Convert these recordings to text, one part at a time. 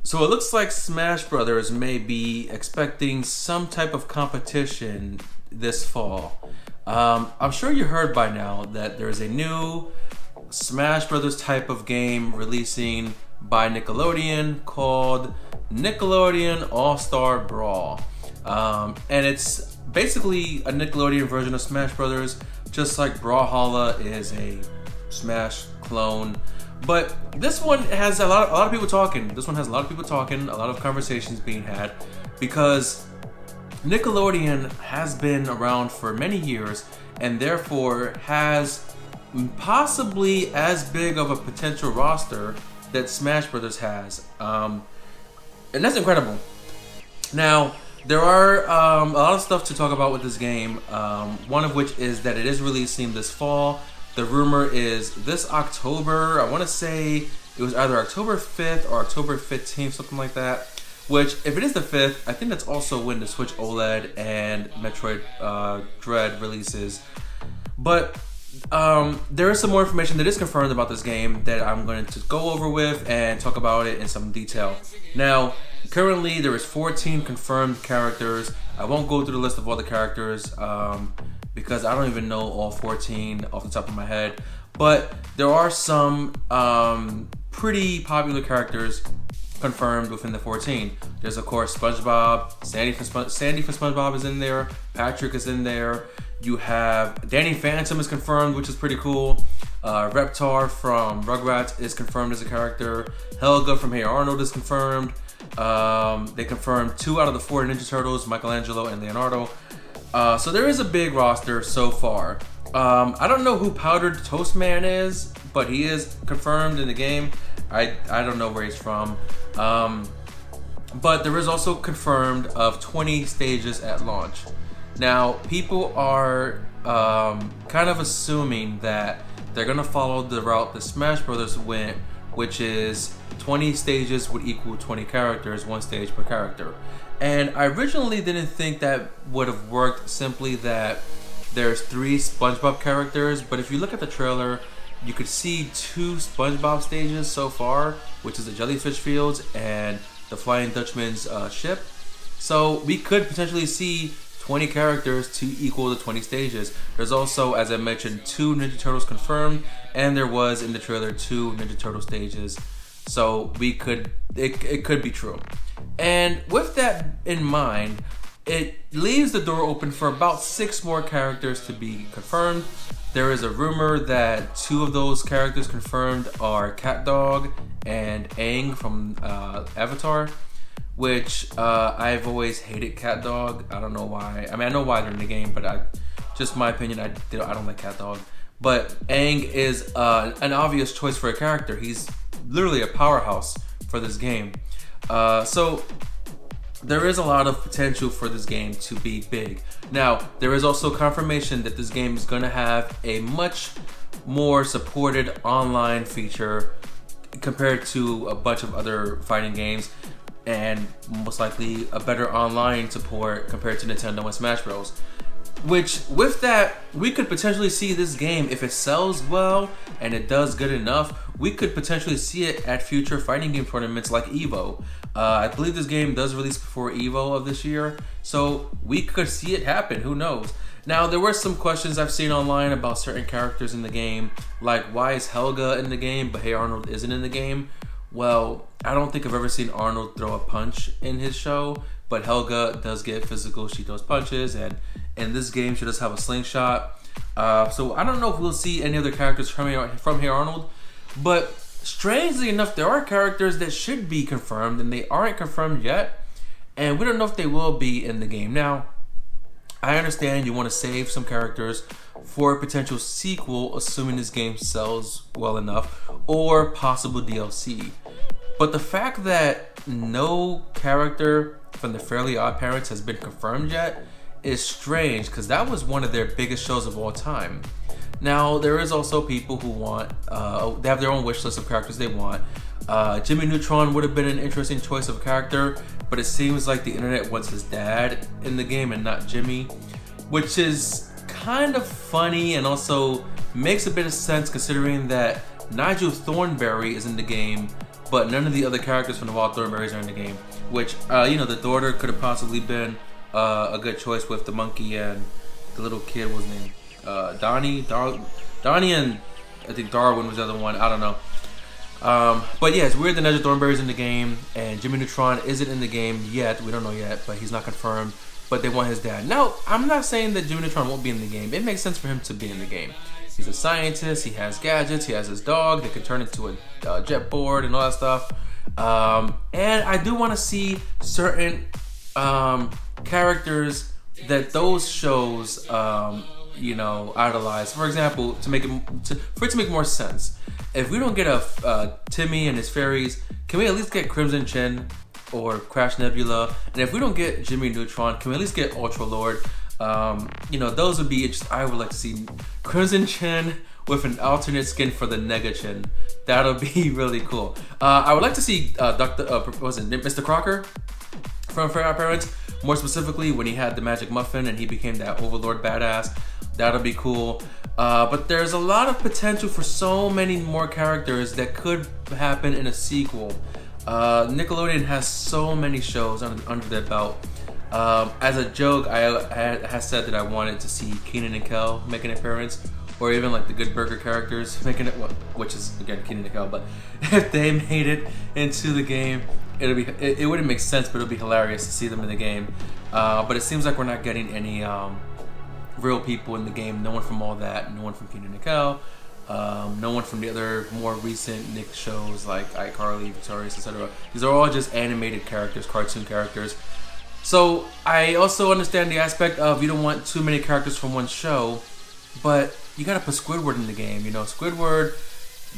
So it looks like Smash Brothers may be expecting some type of competition this fall. I'm sure you heard by now that there's a new Smash Brothers type of game releasing by Nickelodeon called Nickelodeon All-Star Brawl. And it's basically a Nickelodeon version of Smash Brothers, just like Brawlhalla is a Smash clone. But this one has a lot of people talking. This one has a lot of people talking, a lot of conversations being had, because Nickelodeon has been around for many years and therefore has possibly as big of a potential roster that Smash Brothers has. And that's incredible. Now, there are a lot of stuff to talk about with this game, one of which is that it is releasing this fall. The rumor is this October. I want to say it was either October 5th or October 15th, something like that. Which, if it is the 5th, I think that's also when the Switch OLED and Metroid Dread releases. But there is some more information that is confirmed about this game that I'm going to go over with and talk about it in some detail. Now, currently there is 14 confirmed characters. I won't go through the list of all the characters because I don't even know all 14 off the top of my head. But there are some pretty popular characters confirmed within the 14. There's of course SpongeBob, Sandy from SpongeBob is in there, Patrick is in there. You have Danny Phantom is confirmed, which is pretty cool. Reptar from Rugrats is confirmed as a character. Helga from Hey Arnold is confirmed. They confirmed 2 out of the 4 Ninja Turtles, Michelangelo and Leonardo. So there is a big roster so far. I don't know who Powdered Toast Man is, but he is confirmed in the game. I don't know where he's from. But there is also confirmed of 20 stages at launch. Now, people are kind of assuming that they're going to follow the route that Smash Brothers went, which is 20 stages would equal 20 characters, 1 stage per character. And I originally didn't think that would have worked, simply that there's 3 SpongeBob characters, but if you look at the trailer, you could see 2 SpongeBob stages so far, which is the Jellyfish Fields and the Flying Dutchman's ship. So we could potentially see 20 characters to equal the 20 stages. There's also, as I mentioned, 2 Ninja Turtles confirmed, and there was in the trailer 2 Ninja Turtle stages. So it could be true. And with that in mind, it leaves the door open for about 6 more characters to be confirmed. There is a rumor that 2 of those characters confirmed are CatDog and Aang from Avatar, which I've always hated CatDog. I don't know why. I mean, I know why they're in the game, but just my opinion, I don't like CatDog. But Aang is an obvious choice for a character. He's literally a powerhouse for this game. So there is a lot of potential for this game to be big. Now, there is also confirmation that this game is going to have a much more supported online feature compared to a bunch of other fighting games, and most likely a better online support compared to Nintendo and Smash Bros. Which, with that, we could potentially see this game, if it sells well and it does good enough, we could potentially see it at future fighting game tournaments like EVO. I believe this game does release before EVO of this year, so we could see it happen, who knows. Now, there were some questions I've seen online about certain characters in the game, like why is Helga in the game but Hey Arnold isn't in the game? Well, I don't think I've ever seen Arnold throw a punch in his show, but Helga does get physical, she throws punches, and in this game she does have a slingshot. So I don't know if we'll see any other characters from Hey Arnold, but strangely enough, there are characters that should be confirmed and they aren't confirmed yet, and we don't know if they will be in the game. Now, I understand you want to save some characters for a potential sequel, assuming this game sells well enough, or possible DLC. But the fact that no character from the Fairly Odd Parents has been confirmed yet is strange, because that was one of their biggest shows of all time. Now, there is also people who want, they have their own wish list of characters they want. Jimmy Neutron would have been an interesting choice of a character, but it seems like the internet wants his dad in the game and not Jimmy, which is kind of funny and also makes a bit of sense considering that Nigel Thornberry is in the game but none of the other characters from the Wild Thornberrys are in the game. Which the daughter could have possibly been a good choice with the monkey and the little kid was named Donnie, and I think Darwin was the other one. I don't know. But yeah, it's weird that Nedra Thornberry's in the game and Jimmy Neutron isn't in the game yet. We don't know yet, but he's not confirmed. But they want his dad. Now, I'm not saying that Jimmy Neutron won't be in the game. It makes sense for him to be in the game. He's a scientist. He has gadgets. He has his dog that can turn into a jet board and all that stuff. And I do want to see certain characters that those shows idolize. For example, for it to make more sense, if we don't get a Timmy and his fairies, can we at least get Crimson Chin or Crash Nebula? And if we don't get Jimmy Neutron, can we at least get Ultra Lord? Those would be interesting. I would like to see Crimson Chin with an alternate skin for the Nega Chin. That'll be really cool. I would like to see Mr. Crocker from Fair Parents. More specifically, when he had the magic muffin and he became that Overlord badass. That'll be cool. But there's a lot of potential for so many more characters that could happen in a sequel. Nickelodeon has so many shows under their belt. As a joke, I had said that I wanted to see Kenan and Kel make an appearance, or even like the Good Burger characters making it, which is again Kenan and Kel. But if they made it into the game, it wouldn't make sense, but it'll be hilarious to see them in the game. But it seems like we're not getting any real people in the game. No one from all that. No one from Kenan and Kel. No one from the other more recent Nick shows like iCarly, Victorious, etc. These are all just animated characters, cartoon characters. So I also understand the aspect of you don't want too many characters from one show, but you gotta put Squidward in the game. Squidward,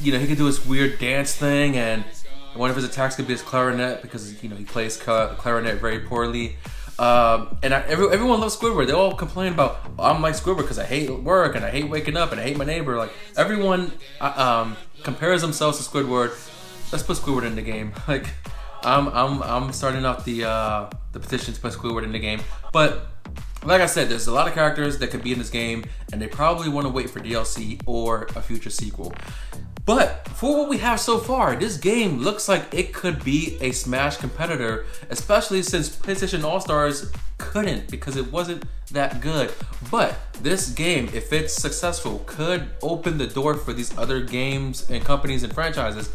he can do his weird dance thing, and one of his attacks could be his clarinet because he plays clarinet very poorly. Everyone loves Squidward. They all complain about, I'm like Squidward because I hate work and I hate waking up and I hate my neighbor. Like everyone compares themselves to Squidward. Let's put Squidward in the game. Like I'm starting off the petition to put Squidward in the game. But like I said, there's a lot of characters that could be in this game, and they probably want to wait for DLC or a future sequel. But for what we have so far, this game looks like it could be a Smash competitor, especially since PlayStation All-Stars couldn't because it wasn't that good. But this game, if it's successful, could open the door for these other games and companies and franchises.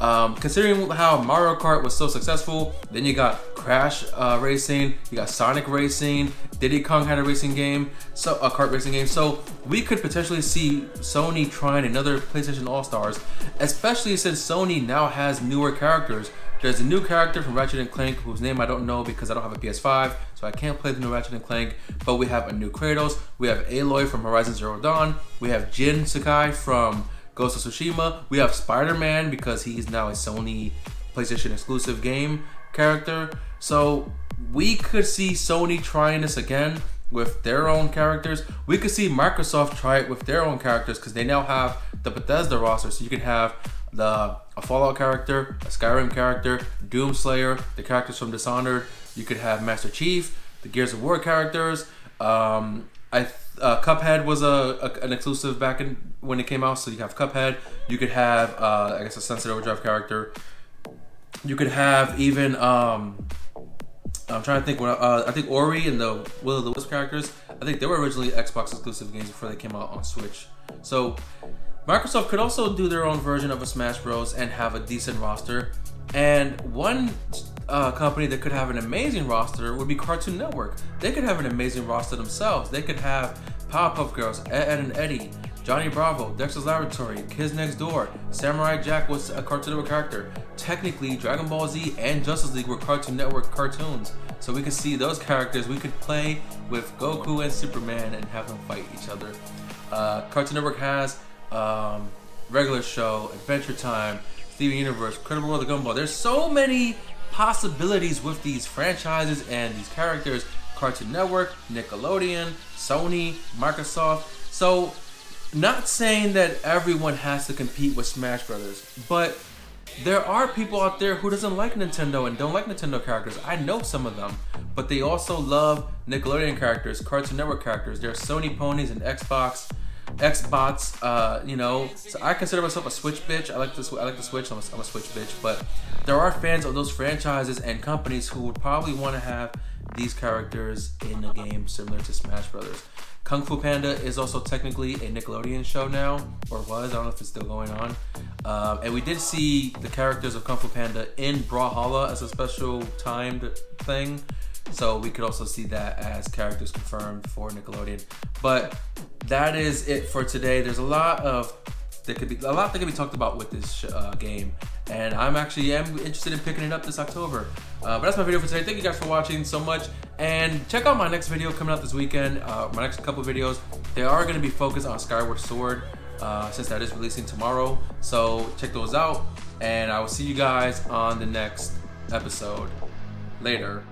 Considering how Mario Kart was so successful, then you got Crash Racing, you got Sonic Racing, Diddy Kong had a racing game, so a kart racing game. So we could potentially see Sony trying another PlayStation All-Stars, especially since Sony now has newer characters. There's a new character from Ratchet & Clank whose name I don't know because I don't have a PS5, so I can't play the new Ratchet & Clank. But we have a new Kratos, we have Aloy from Horizon Zero Dawn, we have Jin Sakai from Ghost of Tsushima, we have Spider-Man because he's now a Sony PlayStation exclusive game character. So we could see Sony trying this again with their own characters. We could see Microsoft try it with their own characters because they now have the Bethesda roster. So you can have a Fallout character, a Skyrim character, Doomslayer, the characters from Dishonored. You could have Master Chief, the Gears of War characters. Cuphead was an exclusive back when it came out, so you have Cuphead. You could have, a Sunset Overdrive character. You could have even, I'm trying to think. I think Ori and the Will of the Wisp characters. I think they were originally Xbox exclusive games before they came out on Switch. So Microsoft could also do their own version of a Smash Bros. And have a decent roster. And one company that could have an amazing roster would be Cartoon Network. They could have an amazing roster themselves. They could have Powerpuff Girls, Ed and Eddie, Johnny Bravo, Dexter's Laboratory, Kids Next Door, Samurai Jack was a Cartoon Network character. Technically, Dragon Ball Z and Justice League were Cartoon Network cartoons. So we could see those characters. We could play with Goku and Superman and have them fight each other. Cartoon Network has Regular Show, Adventure Time, Steven Universe, Incredible World of Gumball. There's so many possibilities with these franchises and these characters. Cartoon Network, Nickelodeon, Sony, Microsoft. So not saying that everyone has to compete with Smash Brothers, but there are people out there who doesn't like Nintendo and don't like Nintendo characters. I know some of them, but they also love Nickelodeon characters, Cartoon Network characters. There are Sony ponies and Xbox. Xbox. You know, so I consider myself a Switch bitch. I like the Switch. I'm a Switch bitch. But there are fans of those franchises and companies who would probably want to have these characters in a game similar to Smash Brothers. Kung Fu Panda is also technically a Nickelodeon show now, or was. I don't know if it's still going on. And we did see the characters of Kung Fu Panda in Brawlhalla as a special timed thing. So we could also see that as characters confirmed for Nickelodeon. But that is it for today. There's a lot that could be talked about with this game, and I'm interested in picking it up this October. But that's my video for today. Thank you guys for watching so much, and check out my next video coming out this weekend. My next couple videos, they are going to be focused on Skyward Sword, since that is releasing tomorrow. So check those out, and I will see you guys on the next episode. Later.